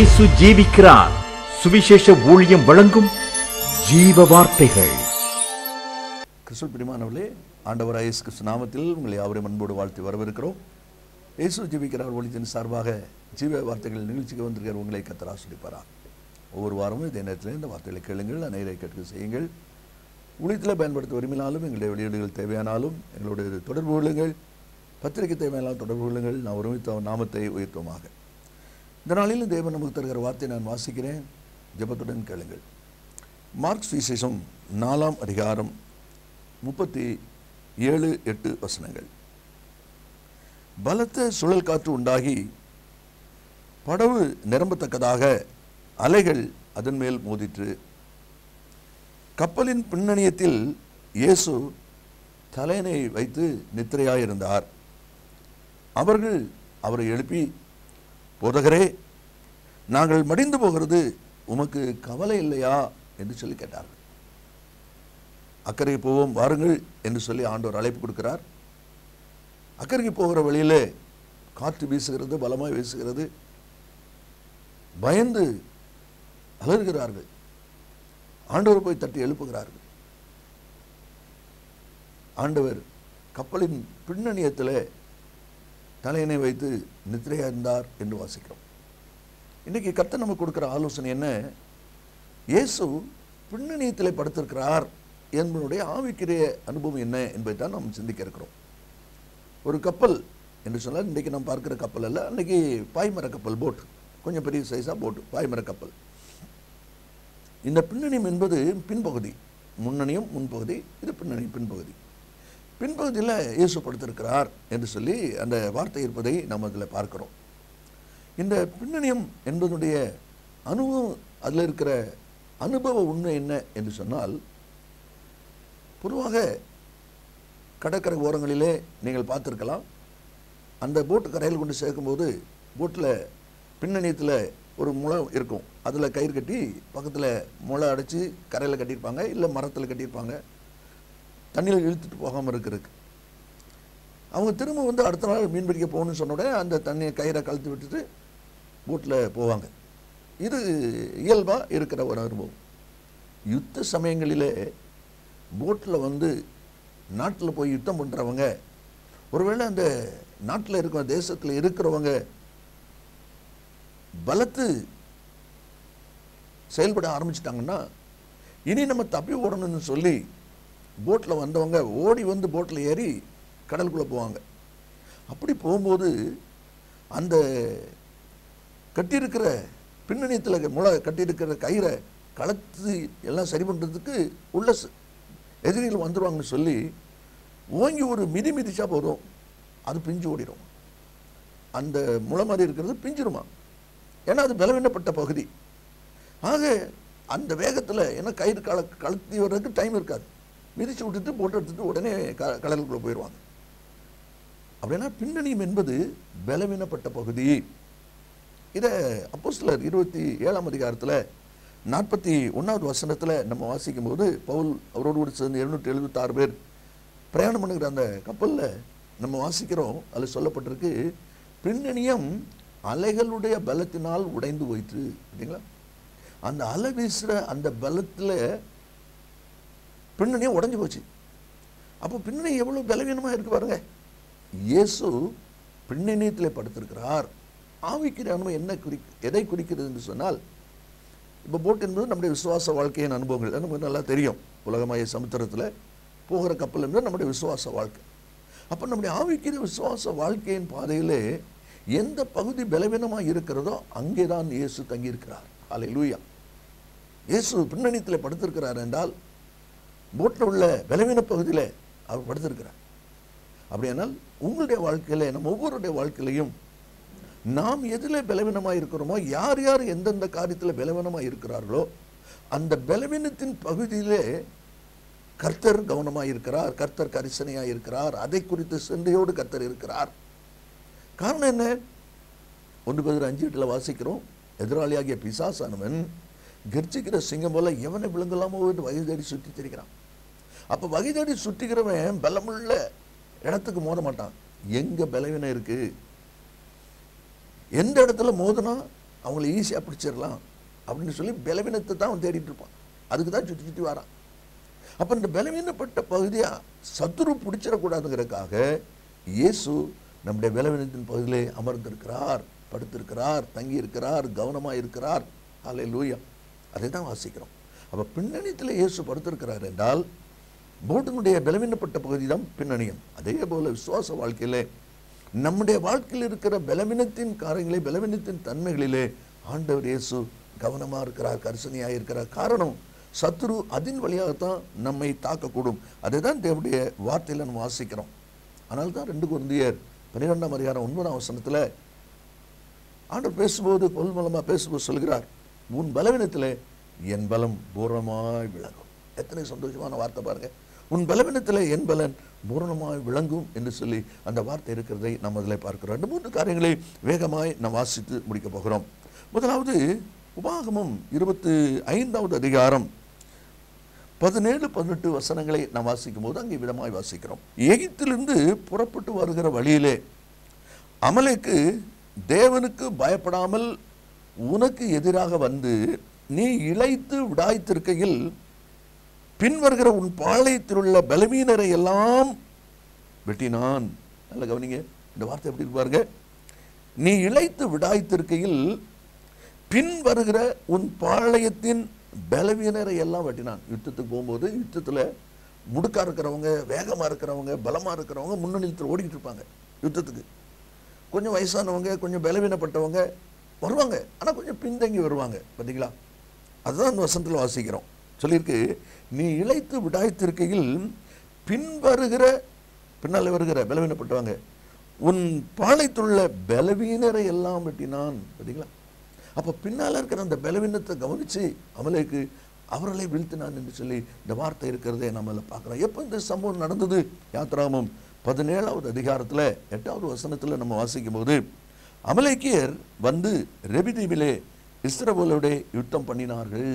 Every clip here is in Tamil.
இயேசு ஜீவிக்கிறார். சுவிசேஷ ஊழியம் வழங்கும் ஜீவ வார்த்தைகள். கிறிஸ்துவுக்குள் பிரியமானவர்களே, ஆண்டவராகிய இயேசு கிறிஸ்து நாமத்தில் உங்களை யாவரையும் அன்போடு வாழ்த்தி வரவேற்கிறோம். இயேசு ஜீவிக்கிறார் ஒளித்தின் சார்பாக ஜீவ வார்த்தைகள் நிகழ்ச்சிக்கு வந்திருக்கிற உங்களை கர்த்தர் ஆசீர்வதிப்பாராக. ஒவ்வொரு வாரமும் இதே நேரத்தில் இந்த வார்த்தைகளை கேளுங்கள், அநேகரை கேட்க செய்யுங்கள். ஊழியத்தில் பயன்படுத்த விரும்பினாலும் எங்களுடைய வெளியீடுகள் தேவையானாலும் எங்களுடைய தொடர்பு கொள்ளுங்கள். பத்திரிகை தேவையானாலும் தொடர்பு கொள்ளுங்கள். நான் ஒருமித்த நாமத்தை உயர்த்துவோமாக. இந்த நாளிலும் தேவன் நமக்கு தருகிற வார்த்தை நான் வாசிக்கிறேன், ஜெபத்துடன் கேளுங்கள். மார்க் சுவிசேஷம் 4ஆம் அதிகாரம் 37-8 வசனங்கள். பலத்த சுழல் காற்று உண்டாகி படவு நிரம்பத்தக்கதாக அலைகள் அதன் மேல் மோதிற்று. கப்பலின் பின்னணியத்தில் இயேசு தலையணை வைத்து நித்திரையாயிருந்தார். அவர்கள் அவரை எழுப்பி, போதகரே, நாங்கள் மடிந்து போகிறது உமக்கு கவலை இல்லையா என்று சொல்லி கேட்டார்கள். அக்கறைக்கு போவோம் வாருங்கள் என்று சொல்லி ஆண்டவர் அழைப்பு கொடுக்கிறார். அக்கறைக்கு போகிற வழியிலே காற்று வீசுகிறது, பலமாய் வீசுகிறது. பயந்து அலறுகிறார்கள். ஆண்டவர் போய் தட்டி எழுப்புகிறார்கள். ஆண்டவர் கப்பலின் பின்னணியத்தில் தலையணை வைத்து நித்திரையா இருந்தார் என்று வாசிக்கிறோம். இன்னைக்கு கர்த்தர் நமக்கு கொடுக்கிற ஆலோசனை என்ன? இயேசு பின்னணியத்தில் படுத்திருக்கிறார் என்பதனுடைய ஆவிக்குரிய அனுபவம் என்ன என்பதை தான் நாம் சிந்திக்க இருக்கிறோம். ஒரு கப்பல் என்று சொன்னால் இன்றைக்கு நாம் பார்க்கிற கப்பல் அல்ல, அன்றைக்கி பாய்மர கப்பல், போட், கொஞ்சம் பெரிய சைஸாக போட்டு பாய்மர கப்பல். இந்த பின்னணியம் என்பது பின்பகுதி, முன்னணியும் முன்பகுதி, இது பின்பகுதி. பின்பகுதியில் இயேசு படுத்திருக்கிறார் என்று சொல்லி அந்த வார்த்தை இருப்பதை நாம் அதில் பார்க்கிறோம். இந்த பின்னணியம் என்பதனுடைய அனுபவம், அதில் இருக்கிற அனுபவ உண்மை என்ன என்று சொன்னால், பொதுவாக கடற்கரை ஓரங்களிலே நீங்கள் பார்த்துருக்கலாம், அந்த போட்டு கரையில் கொண்டு சேர்க்கும்போது போட்டில் பின்னணியத்தில் ஒரு முளை இருக்கும், அதில் கயிறு கட்டி பக்கத்தில் முளை அடைச்சி கரையில் கட்டியிருப்பாங்க, இல்லை மரத்தில் கட்டியிருப்பாங்க, தண்ணியில் இழுத்துட்டு போகாமல் இருக்கிறதுக்கு. அவங்க திரும்ப வந்து அடுத்த நாள் மீன் பிடிக்க போகணும்னு சொன்ன உடனே அந்த தண்ணியை கயிறை கழுத்து விட்டுட்டு போட்டில் போவாங்க. இது இயல்பாக இருக்கிற ஒரு அனுபவம். யுத்த சமயங்களிலே போட்டில் வந்து நாட்டில் போய் யுத்தம் பண்ணுறவங்க, ஒருவேளை அந்த நாட்டில் இருக்கிற தேசத்தில் இருக்கிறவங்க பலத்து செயல்பட ஆரம்பிச்சிட்டாங்கன்னா, இனி நம்ம தப்பி ஓடணும்னு சொல்லி போட்டில் வந்தவங்க ஓடி வந்து போட்டில் ஏறி கடலுக்குள்ளே போவாங்க. அப்படி போகும்போது அந்த கட்டியிருக்கிற பின்னணியத்தில் முளை கட்டியிருக்கிற கயிறை கலத்து எல்லாம் சரி பண்ணுறதுக்கு உள்ள எதிரிகள் வந்துடுவாங்கன்னு சொல்லி ஓங்கி ஒரு மிதிச்சா போதும், அது பிஞ்சு ஓடிடும். அந்த முளை மாதிரி இருக்கிறது பிஞ்சிருமா, ஏன்னா அது பலவீனப்பட்ட பகுதி. ஆக அந்த வேகத்தில், ஏன்னா கயிறு கலத்தி வர்றதுக்கு டைம் இருக்காது, மிதிச்சு விட்டுட்டு போட்டு எடுத்துட்டு உடனே கடலுக்குள்ளே போயிடுவாங்க. அப்படின்னா பின்னணியம் என்பது பலவீனப்பட்ட பகுதி. இதை அப்போஸ்தலர் 27ஆம் அதிகாரத்தில் 41வது வசனத்தில் நம்ம வாசிக்கும் போது, பவுல் அவரோடு கூட சேர்ந்து 776 பேர் பிரயாணம் பண்ணுகிற அந்த கப்பலில் நம்ம வாசிக்கிறோம். அதில் சொல்லப்பட்டிருக்கு, பின்னணியம் அலைகளுடைய பலத்தினால் உடைந்து போயிற்று. அப்படிங்களா? அந்த அலை வீசுகிற அந்த பலத்தில் பின்னணியம் உடைஞ்சு போச்சு. அப்போ பின்னணி எவ்வளோ பலவீனமாக இருக்கு பாருங்க. இயேசு பின்னணியத்தில் படுத்திருக்கிறார். ஆவிக்குரிய அனுபவம் என்ன எதை குறிக்கிறது என்று சொன்னால், இப்போ போட் என்பது நம்முடைய விசுவாச வாழ்க்கையின் அனுபவங்கள் நமக்கு நல்லா தெரியும். உலகமாய சமுத்திரத்தில் போகிற கப்பல் என்பது நம்முடைய விசுவாச வாழ்க்கை. அப்போ நம்முடைய ஆவிக்குரிய விசுவாச வாழ்க்கையின் பாதையிலே எந்த பகுதி பலவீனமாக இருக்கிறதோ அங்கே தான் இயேசு தங்கியிருக்கிறார். ஹல்லேலூயா. இயேசு பின்னணியத்தில் படுத்திருக்கிறார் என்றால் போட்டில் உள்ள பலவீன பகுதியில் அவர் படுத்திருக்கிறார். அப்படியானால் உங்களுடைய வாழ்க்கையில், நம்ம ஒவ்வொருடைய வாழ்க்கையிலையும் நாம் எதில் பலவீனமாக இருக்கிறோமோ, யார் யார் எந்தெந்த காரியத்தில் பலவீனமாக இருக்கிறார்களோ அந்த பலவீனத்தின் பகுதியிலே கர்த்தர் கவனமாக இருக்கிறார், கர்த்தர் கரிசனையாக இருக்கிறார். அதை குறித்து சிந்தையோடு கர்த்தர் இருக்கிறார். காரணம் என்ன? 1 பேதுரு 5:8 வாசிக்கிறோம், எதிராளியாகிய பிசாசானவன் கர்ஜிக்கிற சிங்கம் போல எவனை விழுங்கலாமோ என்று வகை தேடி சுற்றி திரிக்கிறான். அப்போ வகை தேடி சுற்றிக்கிறவன் பலமுள்ள இடத்துக்கு மோத மாட்டான். எங்கே பலவீனம் இருக்குது, எந்த இடத்துல மோதுனா அவங்கள ஈஸியாக பிடிச்சிடலாம் அப்படின்னு சொல்லி பலவீனத்தை தான் அவன் தேடிட்டு இருப்பான். அதுக்கு தான் சுற்றி சுற்றி வரான். அப்போ இந்த பலவீனப்பட்ட பகுதியாக சத்துரு பிடிச்சிடக்கூடாதுங்கிறதுக்காக இயேசு நம்முடைய பலவீனத்தின் பகுதியிலே அமர்ந்திருக்கிறார், படுத்திருக்கிறார், தங்கி இருக்கிறார், கவனமாக இருக்கிறார். ஹல்லேலூயா. அதை தான் வாசிக்கிறோம். அப்போ பின்னணியத்தில் இயேசு படுத்திருக்கிறார் என்றால் போட்டினுடைய பலவீனப்பட்ட பகுதி தான் பின்னணியம். அதே போல் விசுவாச வாழ்க்கையிலே நம்முடைய வாழ்க்கையில் இருக்கிற பலவீனத்தின் காரியங்களே, பலவீனத்தின் தன்மைகளிலே ஆண்டவர் இயேசு கவனமாக இருக்கிறார், கரிசனையாக இருக்கிறார். காரணம், சத்துரு அதன் வழியாகத்தான் நம்மை தாக்கக்கூடும். அதை தான் தேவனுடைய வார்த்தையில் நம்ம வாசிக்கிறோம். அதனால தான் 2 கொரிந்தியர் 12ஆம் அதிகாரம் 9ஆம் வசனத்தில் ஆண்டவர் பேசும்போது, பொருள் மூலமாக பேசும்போது சொல்கிறார், உன் பலவீனத்தில் என் பலம் பூரணமாய் விளங்கும். எத்தனை சந்தோஷமான வார்த்தை பாருங்க. உன் பலவீனத்தில் என் பலன் பூரணமாய் விளங்கும் என்று சொல்லி அந்த வார்த்தை இருக்கிறதை நாம் அதில் பார்க்கிறோம். 2-3 காரியங்களை வேகமாய் நாம் வாசித்து முடிக்க போகிறோம். முதலாவது உபாகமம் 25ஆவது அதிகாரம் 17-18 வசனங்களை நாம் வாசிக்கும் போது அங்கே விதமாய் வாசிக்கிறோம். எகிப்திலிருந்து புறப்பட்டு வருகிற வழியிலே அமலேக்கு தேவனுக்கு பயப்படாமல் உனக்கு எதிராக வந்து நீ இளைத்து விடாய்த்திருக்கையில் பின்வருகிற உன் பாளையத்தில் உள்ள பலவீனரை எல்லாம் வெட்டினான். நல்ல கவனிங்க, இந்த வார்த்தை எப்படி பாருங்க. நீ இளைத்து விடாய்த்திருக்கையில் பின் வருகிற உன் பாளையத்தின் பலவீனரை எல்லாம் வெட்டினான். யுத்தத்துக்கு போகும்போது யுத்தத்தில் முடுக்கா இருக்கிறவங்க, வேகமாக இருக்கிறவங்க, பலமாக இருக்கிறவங்க முன்னணியில் ஓடிக்கிட்டு இருப்பாங்க. யுத்தத்துக்கு கொஞ்சம் வயசானவங்க, கொஞ்சம் பலவீனப்பட்டவங்க வருவாங்க, ஆனால் கொஞ்சம் பின்தங்கி வருவாங்க. பார்த்தீங்களா? அதுதான் அந்த வசனத்தில் வாசிக்கிறோம். சொல்லியிருக்கு, நீ இளைத்து விடாய்த்திருக்கையில் பின்னால் வருகிற பலவீனப்பட்டவங்க உன் பாளையத்துள்ள பலவீனரை எல்லாம் வெட்டினான். பார்த்தீங்களா? அப்போ பின்னால் இருக்கிற அந்த பலவீனத்தை கவனித்து அமலேக்கு அவர்களை வீழ்த்தினான் என்று சொல்லி இந்த வார்த்தை இருக்கிறதே நம்மள பார்க்குறோம். எப்போ இந்த சம்பவம் நடந்தது? யாத்ராகமம் 17ஆவது அதிகாரத்தில் 8ஆவது வசனத்தில் நம்ம வாசிக்கும் போது, அமலேக்கியர் வந்து ரெபிதீமிலே இஸ்ரவேலோட யுத்தம் பண்ணினார்கள்.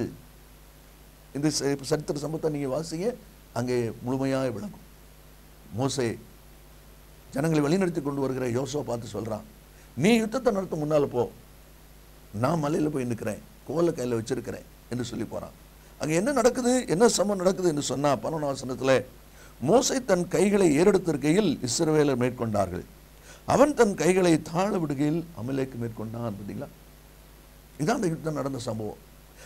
இந்த சரித்திர சம்பவத்தை நீங்கள் வாசிங்க, அங்கே முழுமையாக விளங்கும். மோசே ஜனங்களை வழிநடத்தி கொண்டு வருகிற யோசுவா பார்த்து சொல்கிறான், நீ யுத்தத்தை நடத்த முன்னால் போ, நான் மலையில் போய் நிற்கிறேன், கோலை கையில் வச்சிருக்கிறேன் என்று சொல்லி போகிறான். அங்கே என்ன நடக்குது, என்ன சம்பவம் நடக்குது என்று சொன்னால் 11ஆம் வசனத்தில், மோசே தன் கைகளை ஏறெடுத்திருக்கையில் இஸ்ரவேலர் மேற்கொண்டார்கள், அவன் தன் கைகளை தாழ விடுகையில் அமலேக்கு மேற்கொண்டான். பார்த்தீங்களா? இதான் அந்த யுத்தம் நடந்த சம்பவம்.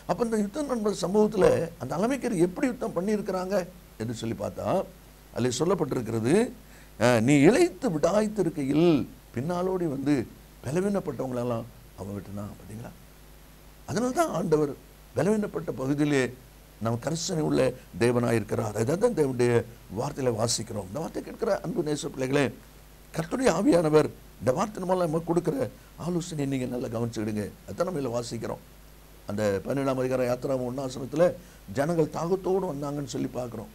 அப்போ இந்த யுத்தம் நடந்த சம்பவத்தில் அந்த அமலேக்கியர் எப்படி யுத்தம் பண்ணியிருக்கிறாங்க என்று சொல்லி பார்த்தா அதில் சொல்லப்பட்டிருக்கிறது, நீ இளைத்து விடாய்த்திருக்கையில் பின்னாலோடி வந்து பலவீனப்பட்டவங்களெல்லாம் அவன் விட்டுனான். பார்த்தீங்களா? அதனால தான் ஆண்டவர் பலவீனப்பட்ட பகுதியிலே நம்ம கரிசனை உள்ள தேவனாக இருக்கிறார். அதான் தான் தேவனுடைய வார்த்தையில் வாசிக்கிறோம். இந்த வார்த்தை கேட்கிற அன்பு நேச பிள்ளைகளே, கர்த்தருடைய ஆவியானவர் இந்த வார்த்தை மூலம் நமக்கு கொடுக்குற ஆலோசனை நீங்கள் நல்லா கவனிச்சுக்கிடுங்க. அதான் நம்ம இதில் வாசிக்கிறோம். அந்த 17ஆம் அதிகாரம் யாத்திராவும் 1ஆம் வசனத்தில் ஜனங்கள் தாகத்தோடு வந்தாங்கன்னு சொல்லி பார்க்குறோம்.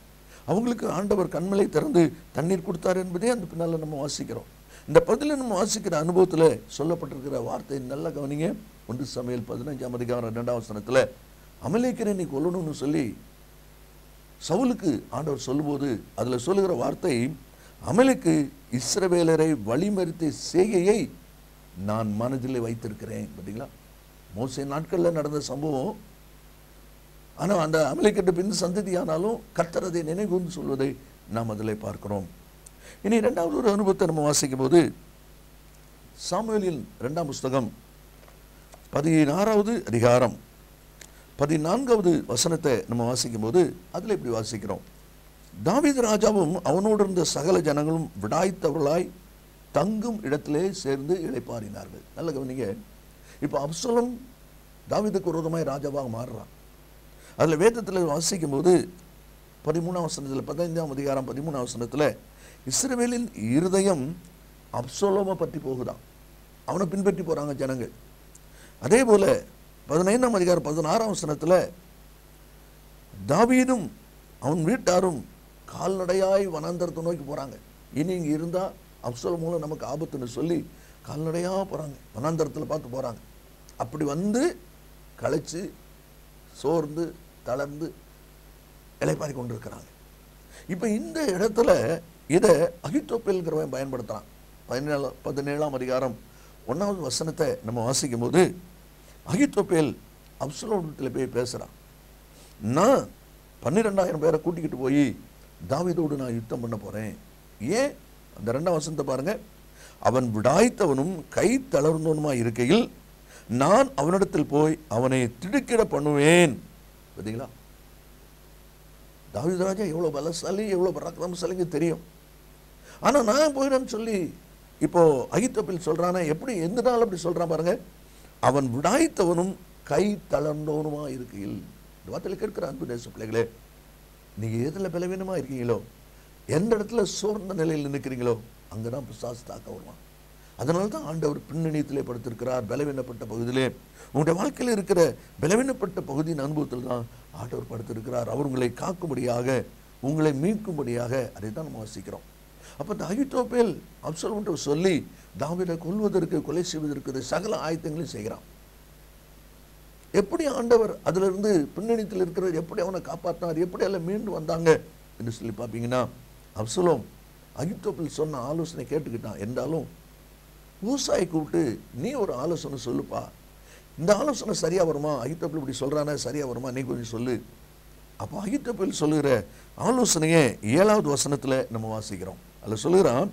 அவங்களுக்கு ஆண்டவர் கண்மலை திறந்து தண்ணீர் கொடுத்தார் என்பதே அந்த பின்னால் நம்ம வாசிக்கிறோம். இந்த பகுதியில் நம்ம வாசிக்கிற அனுபவத்தில் சொல்லப்பட்டிருக்கிற வார்த்தை நல்லா கவனிங்க. 1 சாமுவேல் 15ஆம் அதிகாரம் 2ஆம் வசனத்தில் அமலேக்கியரை நீ கொல்லணும்னு சொல்லி சவுலுக்கு ஆண்டவர் சொல்லும்போது அதில் சொல்லுகிற வார்த்தை, அமலேக்கு இஸ்ரவேலரை வழிமறித்த செய்கையை நான் மனதிலே வைத்திருக்கிறேன். பார்த்தீங்களா? மோசே நாட்களில் நடந்த சம்பவம். ஆனால் அந்த அமலேக்கிட்ட பின் சந்ததியானாலும் கர்த்தர் அதை நினைவுன்னு சொல்வதை நாம் அதில் பார்க்கிறோம். இனி 2வது ஒரு அனுபவத்தை நம்ம வாசிக்கும் போது சாமுவேலின் 2ஆம் புஸ்தகம் 16ஆவது அதிகாரம் 14வது வசனத்தை நம்ம வாசிக்கும் போது அதில் இப்படி வாசிக்கிறோம், தாவீது ராஜாவும் அவனோடு இருந்த சகல ஜனங்களும் விடாய்த்தவர்களாய் தங்கும் இடத்திலே சேர்ந்து இளைப்பாறினார்கள். நல்ல கவனிங்க. இப்போ அப்சலோம் தாவீதுக்கு விரோதமாய் ராஜாவாக மாறுறான். அதில் வேதத்தில் வாசிக்கும் போது 13ஆம் வசனத்தில் 15ஆம் அதிகாரம் 13ஆம் வசனத்தில் இஸ்ரவேலின் இருதயம் அப்சலோமை பற்றி போகுதான், அவனை பின்பற்றி போகிறாங்க ஜனங்கள். அதே போல் 15ஆம் அதிகாரம் 16ஆம் வசனத்தில் தாவீதும் அவன் வீட்டாரும் கால்நடையாய் வனாந்தரத்தை நோக்கி போகிறாங்க. இனி இங்கே இருந்தால் அப்சலோம் மூலம் நமக்கு ஆபத்துன்னு சொல்லி கால்நடையாக போகிறாங்க, வனாந்தரத்தில் பார்த்து போகிறாங்க. அப்படி வந்து களைச்சு சோர்ந்து தளர்ந்து இளைப்பாறி கொண்டு இருக்கிறாங்க. இப்போ இந்த இடத்துல இதை அகித்தோப்பேல்ங்கிறவன் பயன்படுத்துகிறான். 17ஆம் அதிகாரம் 1வது வசனத்தை நம்ம வாசிக்கும் போது, அகித்தோப்பேல் அப்சலோமிடத்தில் போய் பேசுகிறான். நான் 12,000 பேரை கூட்டிக்கிட்டு போய் தாவீதோடு நான் யுத்தம் பண்ண போகிறேன். ஏன்? அந்த 2ஆம் வசனத்தை பாருங்க. அவன் விடாய்த்தவனும் கை தளர்ந்தவனுமாய் இருக்கையில் நான் அவனிடத்தில் போய் அவனை திடுக்கிட பண்ணுவேன். பார்த்தீங்களா? தாவீது ராஜா எவ்வளோ பலசாலி, எவ்வளோ பராக்கிரமசாலிங்க தெரியும். ஆனால் நான் போயிடன்னு சொல்லி இப்போ அகித்தோப்பேல் சொல்கிறானே, எப்படி எந்த நாள் அப்படி சொல்கிறான் பாருங்க. அவன் விடாய்த்தவனும் கை தளர்ந்தவனுமா இருக்கையில். இந்த வார்த்தையில் கேட்கிற அன்பு தேச பிள்ளைகளே, நீங்கள் எதில் பலவீனமாக இருக்கீங்களோ, எந்த இடத்துல சோர்ந்த நிலையில் நிற்கிறீங்களோ, அங்கே தான் பிசாசு தாக்க வருவான். அதனால தான் ஆண்டவர் பின்னணியத்திலே படுத்திருக்கிறார். பலவீனப்பட்ட பகுதியிலே, உங்களுடைய வாழ்க்கையில் இருக்கிற பலவீனப்பட்ட பகுதியின் அனுபவத்தில் தான் ஆண்டவர் படுத்திருக்கிறார். அவர் உங்களை காக்கும்படியாக, உங்களை மீட்கும்படியாக. அதை தான் நம்ம வாசிக்கிறோம். அப்போ இந்த அகித்தோப்பேல் அப்சலோம்கிட்ட சொல்லி தாவீதை கொல்வதற்கு, கொலை செய்வதற்கு சகல ஆயத்தங்களையும் செய்கிறான். எப்படி ஆண்டவர் அதிலிருந்து பின்னணித்தில் இருக்கிற எப்படி அவனை காப்பாற்றினார், எப்படி எல்லாம் மீண்டு வந்தாங்க என்று சொல்லி பார்ப்பீங்கன்னா, அப்சலோம் அகித்தோப்பேல் சொன்ன ஆலோசனை கேட்டுக்கிட்டான். என்றாலும் ஊசாயை கூப்பிட்டு நீ ஒரு ஆலோசனை சொல்லுப்பா, இந்த ஆலோசனை சரியாக வருமா, அகித்தோப்பேல் இப்படி சொல்கிறானே சரியாக வருமா, நீ கொஞ்சம் சொல்லு. அப்போ அகித்தோப்பேல் சொல்லுகிற ஆலோசனையை 7வது வசனத்தில் நம்ம வாசிக்கிறோம். அதில் சொல்லுகிறான்,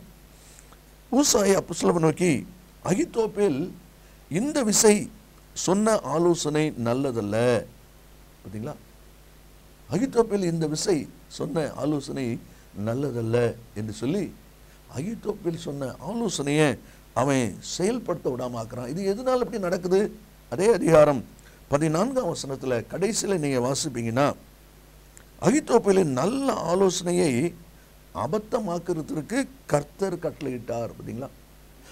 ஊசாயை அப்சலோமை நோக்கி, அகித்தோப்பேல் இந்த விசை சொன்ன ஆலோசனை நல்லதல்ல. பார்த்தீங்களா? அகித்தோப்பேல் இந்த விசை சொன்ன ஆலோசனை நல்லதல்ல என்று சொல்லி அகித்தோப்பேல் சொன்ன ஆலோசனையை அவன் செயல்படுத்த விடாமாக்குறான். இது எதனால் இப்படி நடக்குது? அதே அதிகாரம் 14ஆம் வசனத்தில் கடைசியில் நீங்கள் வாசிப்பீங்கன்னா, அகித்தோப்பேலின் நல்ல ஆலோசனையை அபத்தமாக்குறதுக்கு கர்த்தர் கட்டளையிட்டார். பார்த்தீங்களா?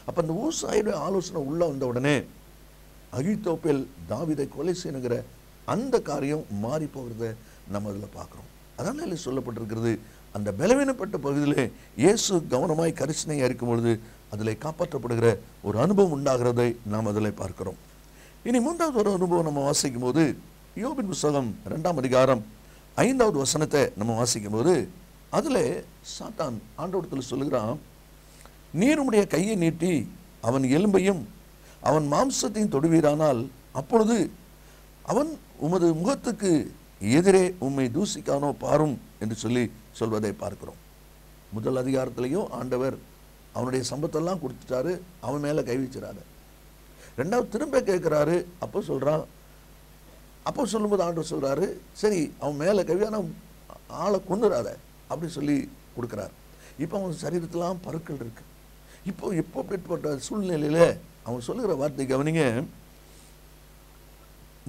அப்போ அந்த ஊசாயுடைய ஆலோசனை உள்ள வந்த உடனே அகித்தோப்பேல் தாவீதை கொலை செய்யணுங்கிற அந்த காரியம் மாறி போகிறத நம்ம அதில் பார்க்குறோம். அதனால சொல்லப்பட்டிருக்கிறது, அந்த பலவீனப்பட்ட பகுதியிலே இயேசு கவனமாய் கரிசனையாக இருக்கும் பொழுது அதில் காப்பாற்றப்படுகிற ஒரு அனுபவம் உண்டாகிறதை நாம் அதில் பார்க்கிறோம். இனி 3வது ஒரு அனுபவம் நம்ம வாசிக்கும் போது, யோபின் புத்தகம் 2ஆம் அதிகாரம் 5வது வசனத்தை நம்ம வாசிக்கும் போது, அதில் சாத்தான் ஆண்டவரிடத்தில் சொல்லுகிறான், நீர் உம்முடைய கையை நீட்டி அவன் எலும்பையும் அவன் மாம்சத்தையும் தொடுவீரானால் அப்பொழுது அவன் உமது முகத்துக்கு எதிரே உம்மை தூசிக்கானோ பாரும் என்று சொல்லி சொல்வதை பார்க்கிறோம். முதல் அதிகாரத்திலையும் ஆண்டவர் அவனுடைய சம்பத்தெல்லாம் கொடுத்துட்டாரு, அவன் மேலே கை வச்சுறாரு. 2வது திரும்ப கேட்குறாரு, அப்போ சொல்கிறான். அப்போ சொல்லும்போது ஆண்டவர் சொல்கிறாரு, சரி அவன் மேலே கவியான ஆளை கொண்டுறாத அப்படி சொல்லி கொடுக்குறாரு. இப்போ அவன் சரீரத்திலாம் பருக்கள் இருக்கு. இப்போ எப்படிப்பட்ட சூழ்நிலையில் அவன் சொல்லுகிற வார்த்தை கவனிங்க,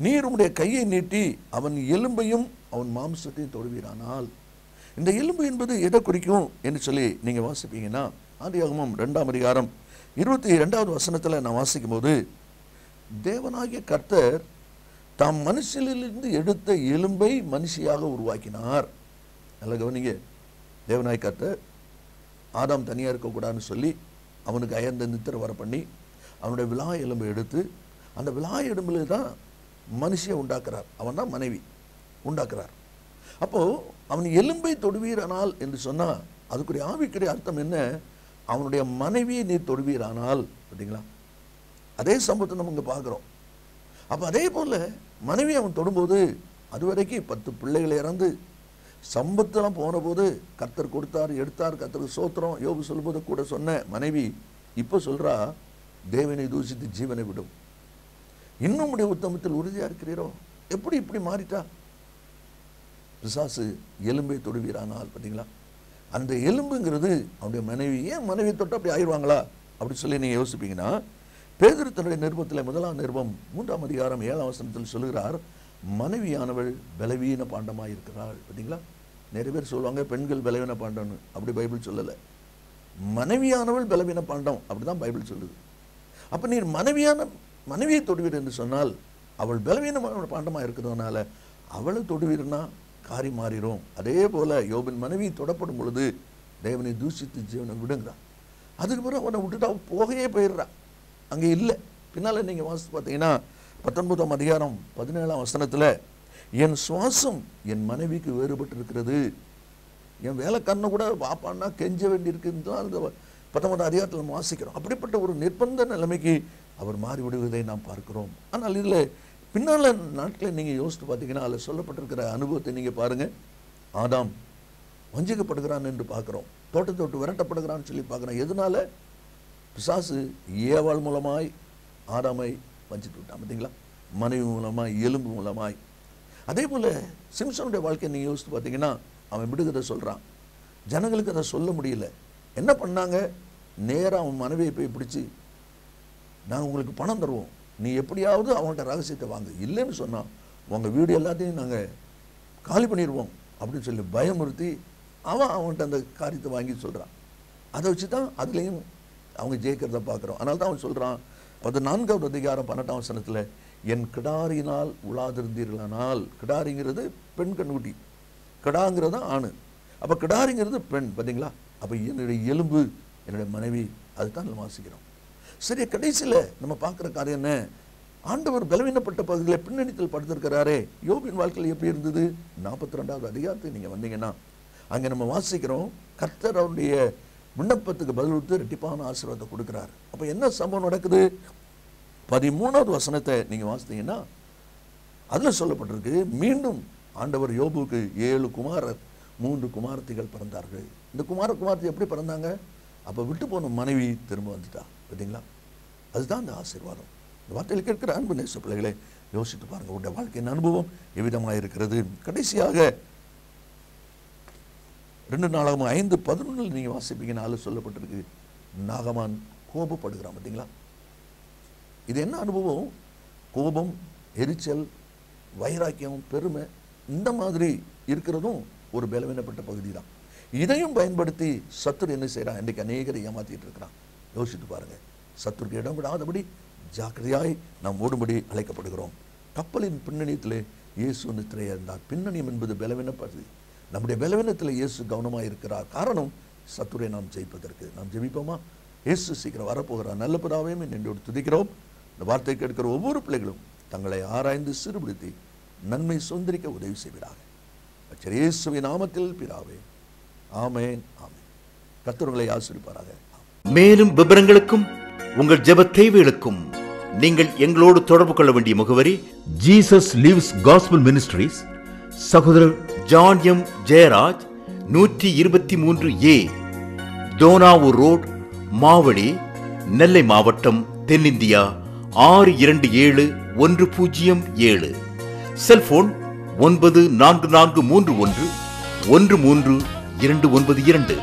நீர் உம்முடைய கையை நீட்டி அவன் எலும்பையும் அவன் மாம்சத்தையும் தொடுவீரானால். இந்த எலும்பு என்பது எதை குறிக்கும் என்று சொல்லி நீங்கள் வாசிப்பீங்கன்னா, ஆதியாகமம் 2ஆம் அதிகாரம் 22வது வசனத்தில் நான் வாசிக்கும் போது, தேவனாகிய கர்த்தர் தாம் மனுஷனிலிருந்து எடுத்த எலும்பை மனுஷியாக உருவாக்கினார். நல்ல கவனிங்க, தேவனாகிய கர்த்தர் ஆதாம் தனியாக இருக்கக்கூடாதுன்னு சொல்லி அவனுக்கு அயர்ந்த நித்திரை வர பண்ணி அவனுடைய விலா எலும்பை எடுத்து அந்த விலா எலும்பில் தான் மனுஷியை உண்டாக்குறார். அவன் தான் மனைவி உண்டாக்குறார். அப்போது அவன் எலும்பை தொடுவீரானால் என்று சொன்னால் அதுக்குரிய ஆவிக்குரிய அர்த்தம் என்ன? அவனுடைய மனைவியை நீ தொடுவீரானால். பார்த்தீங்களா? அதே சம்பவத்தை நம்ம இங்கே பார்க்குறோம். அப்போ அதே போல் மனைவி அவன் தொடும்போது அது வரைக்கும் 10 பிள்ளைகளை இறந்து சம்பத்தெல்லாம் போன போது கர்த்தர் கொடுத்தார், எடுத்தார், கர்த்தருக்கு சோத்திரம் யோபு சொல்லும்போது கூட சொன்ன மனைவி இப்போ சொல்கிறா, தேவனை தூசித்து ஜீவனை விடும். இன்னும் உடைய உத்தமத்தில் உறுதியாக இருக்கிறீரோ? எப்படி இப்படி மாறிட்டா? பிசாசு எலும்பை தொடுவீரானால். பார்த்தீங்களா? அந்த எலும்புங்கிறது அவனுடைய மனைவி. ஏன் மனைவி தொட்டு அப்படி ஆயிடுவாங்களா அப்படி சொல்லி நீங்கள் யோசிப்பீங்கன்னா, பேதுரு தன்னுடைய நிருபத்தில் 1ஆம் நிருபம் 3ஆம் அதிகாரம் 7ஆம் வசனத்தில் சொல்லுகிறார், மனைவியானவள் பலவீன பாண்டமாக இருக்கிறாள். பார்த்தீங்களா? நிறைய பேர் சொல்லுவாங்க பெண்கள் பலவீன பாண்டம்னு. அப்படி பைபிள் சொல்லலை. மனைவியானவள் பலவீன பாண்டம் அப்படி தான் பைபிள் சொல்லுது. அப்போ நீர் மனைவியை தொடுவீர் என்று சொன்னால் அவள் பலவீனமான பாண்டமாக இருக்கிறதுனால அவளை தொடுவீர்னா காரி மாறிடும். அதே போல் யோபின் மனைவி தொடப்படும் பொழுது தேவனை தூசித்து ஜீவனை விடுங்கிறான். அதுக்கு பிறகு அவனை விட்டுட்டு அவன் போகையே போயிடுறான், அங்கே இல்லை. பின்னால் நீங்கள் வாசித்து பார்த்தீங்கன்னா 19ஆம் அதிகாரம் 17ஆம் வசனத்தில், என் சுவாசம் என் மனைவிக்கு வேறுபட்டு இருக்கிறது, என் வேலைக்காரனை கூட வாப்பான்னா கெஞ்ச வேண்டி இருக்குன்னு தான் அந்த 19ஆம் அதிகாரத்தில் நம்ம வாசிக்கிறோம். அப்படிப்பட்ட ஒரு நிர்பந்த நிலைமைக்கு அவர் மாறிவிடுவதை நாம் பார்க்கிறோம். ஆனால் இதில் பின்னால் நாட்களில் நீங்கள் யோசித்து பார்த்தீங்கன்னா அதில் சொல்லப்பட்டிருக்கிற அனுபவத்தை நீங்கள் பாருங்கள். ஆதாம் வஞ்சிக்கப்படுகிறான் என்று பார்க்குறோம், தோட்டத்தை விட்டு விரட்டப்படுகிறான்னு சொல்லி பார்க்குறோம். எதனால? பிசாசு ஏவாள் மூலமாய் ஆதாமை வஞ்சித்து விட்டான். பார்த்தீங்களா? மனைவி மூலமாய், எலும்பு மூலமாய். அதே போல் சிம்சனுடைய வாழ்க்கையை நீங்கள் யோசித்து பார்த்தீங்கன்னா அவன் விடுகிறத சொல்கிறான், ஜனங்களுக்கு அதை சொல்ல முடியல. என்ன பண்ணாங்க? நேராக அவன் மனைவியை போய் பிடிச்சி, நாங்கள் உங்களுக்கு பணம் தருவோம், நீ எப்படியாவது அவன்கிட்ட ரகசியத்தை வாங்க, இல்லைன்னு சொன்னான் உங்கள் வீடு எல்லாத்தையும் நாங்கள் காலி பண்ணிடுவோம் அப்படின்னு சொல்லி பயமுறுத்தி அவன்கிட்ட அந்த காரியத்தை வாங்கி சொல்கிறான். அதை வச்சு தான் அதுலேயும் அவங்க ஜெயிக்கிறத பார்க்குறோம். அதனால தான் அவன் சொல்கிறான் 14வது அதிகாரம் 18ஆம் வசனத்தில், என் கிடாரினால் உலாதிருந்தீர்களானால். கிடாரிங்கிறது பெண் கண்ணுக்குட்டி, கிடாங்கிறது தான் ஆணு, அப்போ கிடாரிங்கிறது பெண். பார்த்தீங்களா? அப்போ என்னுடைய எலும்பு, என்னுடைய மனைவி, அதுதான் நம்ம வாசிக்கிறோம். சரி, கடைசியில் நம்ம பார்க்குற காரியம் என்ன? ஆண்டவர் பலவீனப்பட்ட பகுதியில் பின்னணித்தில் படுத்திருக்கிறாரே. யோபின் வாழ்க்கையில் எப்படி இருந்தது? 42வது அதிகாரத்துக்கு நீங்கள் வந்தீங்கன்னா அங்கே நம்ம வாசிக்கிறோம், கர்த்தர் அவருடைய விண்ணப்பத்துக்கு பதில் கொடுத்து ரெட்டிப்பான ஆசீர்வாதத்தை கொடுக்குறாரு. அப்போ என்ன சம்பவம் நடக்குது? 13வது வசனத்தை நீங்கள் வாசித்தீங்கன்னா அதில் சொல்லப்பட்டிருக்கு, மீண்டும் ஆண்டவர் யோபுக்கு 7 குமாரர் 3 குமாரத்திகள் பிறந்தார்கள். இந்த குமாரத்தி எப்படி பிறந்தாங்க? அப்போ விட்டு போன மனைவி திரும்ப வந்துட்டா. பார்த்தீங்களா? அதுதான் அந்த ஆசீர்வாதம். இந்த வார்த்தையில் கேட்கிற அன்பு நேச பிள்ளைகளை யோசித்து பாருங்கள், உங்களுடைய வாழ்க்கையின் அனுபவம் எவ்விதமாக இருக்கிறது. கடைசியாக 2 நாளாகவும் 5:11 நீங்கள் வாசிப்பீங்கன்னா அதில் சொல்லப்பட்டிருக்கு, நாகமான் கோபப்படுகிறான். பார்த்தீங்களா? இது என்ன அனுபவம்? கோபம், எரிச்சல், வைராக்கியம், பெருமை, இந்த மாதிரி இருக்கிறதும் ஒரு பலவீனப்பட்ட பகுதி தான். இதையும் பயன்படுத்தி சத்துரு என்ன செய்கிறான்? இன்றைக்கு அநேகரை ஏமாற்றிட்டு இருக்கிறான். யோசித்து பாருங்கள். சத்துருக்கு இடம் விடாதபடி ஜாக்கிரதையாய் நாம் ஓடும்படி அழைக்கப்படுகிறோம். கப்பலின் பின்னணியத்திலே இயேசு நித்திரையாக இருந்தார். பின்னணியம் என்பது பலவீனப்படுது. நம்முடைய பலவீனத்தில் இயேசு கவனமாக இருக்கிறார். காரணம் சத்துரை நாம் ஜெயிப்பதற்கு. நாம் ஜெபிப்போமா? இயேசு சீக்கிரம் வரப்போகிறார். நல்ல பிதாவே நின்றோடு துதிக்கிறோம். இந்த வார்த்தை கேட்கிற ஒவ்வொரு பிள்ளைகளும் தங்களை ஆராய்ந்து சீர்படுத்தி நன்மை சுதந்திரிக்க உதவி செய்வீராக. இயேசுவின் நாமத்தில் பிதாவே, ஆமென், ஆமென். கர்த்தர் உங்களை ஆசீர்வதிப்பாராக. மேலும் விவரங்களுக்கும் உங்கள் ஜெப தேவைகளுக்கும் நீங்கள் எங்களோடு தொடர்பு கொள்ள வேண்டிய முகவரி, ஜீசஸ் லிவ்ஸ் காஸ்பல் மினிஸ்ட்ரீஸ், சகோதரர் John M Jeyaraj, 123A Dohnavur road, Mavadi, Nellai மாவட்டம், தென்னிந்தியா 627107. செல்போன் 9443113292.